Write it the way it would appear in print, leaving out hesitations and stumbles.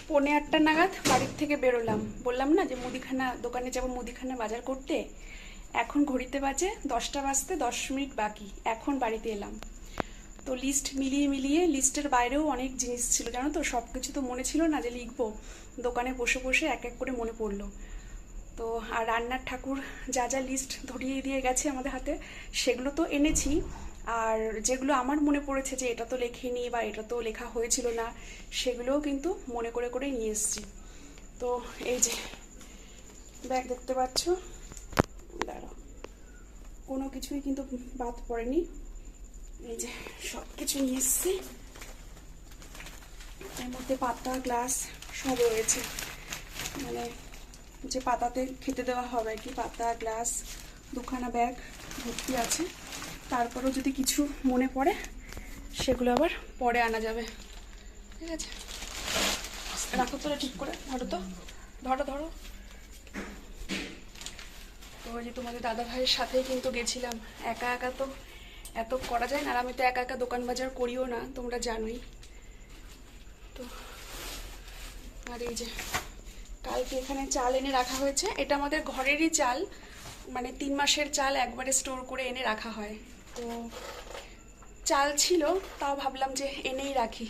পৌনে 8টা নাগাদ বাড়ির থেকে বেরোলাম, বললাম না যে মুদিখানা দোকানে যাব মুদিখানা বাজার করতে। এখন ঘড়িতে বাজে 10টা বাজতে 10 মিনিট বাকি, এখন বাড়িতে এলাম। তো লিস্ট মিলিয়ে মিলিয়ে লিস্টের বাইরেও অনেক জিনিস ছিল, জানো তো, সব কিছু তো মনে ছিল না যে লিখবো। দোকানে বসে বসে এক এক করে মনে পড়লো। তো আর রান্নার ঠাকুর যা যা লিস্ট ধরিয়ে দিয়ে গেছে আমাদের হাতে, সেগুলো তো এনেছি। আর যেগুলো আমার মনে পড়েছে যে এটা তো লেখিনি বা এটা তো লেখা হয়েছিল না, সেগুলোও কিন্তু মনে করে করে নিয়ে এসেছি। তো এই যে ব্যাগ দেখতে পাচ্ছ, দাঁড়াও, কোনো কিছুই কিন্তু বাদ পড়েনি। এই যে সব কিছু নিয়ে এসেছি, এর মধ্যে পাতা গ্লাস সব রয়েছে, মানে যে পাতাতে খেতে দেওয়া হবে কি, পাতা গ্লাস 2খানা ব্যাগ ভর্তি আছে। তারপরেও যদি কিছু মনে পড়ে সেগুলো আবার পরে আনা যাবে, ঠিক আছে। রাখো তো ঠিক করে, ধরো তো, ধরো ধরো। তো ওই যে তোমাদের দাদা ভাইয়ের সাথেই কিন্তু গেছিলাম, একা একা তো এত করা যায় না, আর আমি তো একা একা দোকান বাজার করিও না, তোমরা জানোই তো। আর এই যে কালকে এখানে চাল এনে রাখা হয়েছে, এটা আমাদের ঘরেরই চাল, মানে 3 মাসের চাল একবারে স্টোর করে এনে রাখা হয়। তো চাল ছিল, তাও ভাবলাম যে এনেই রাখি।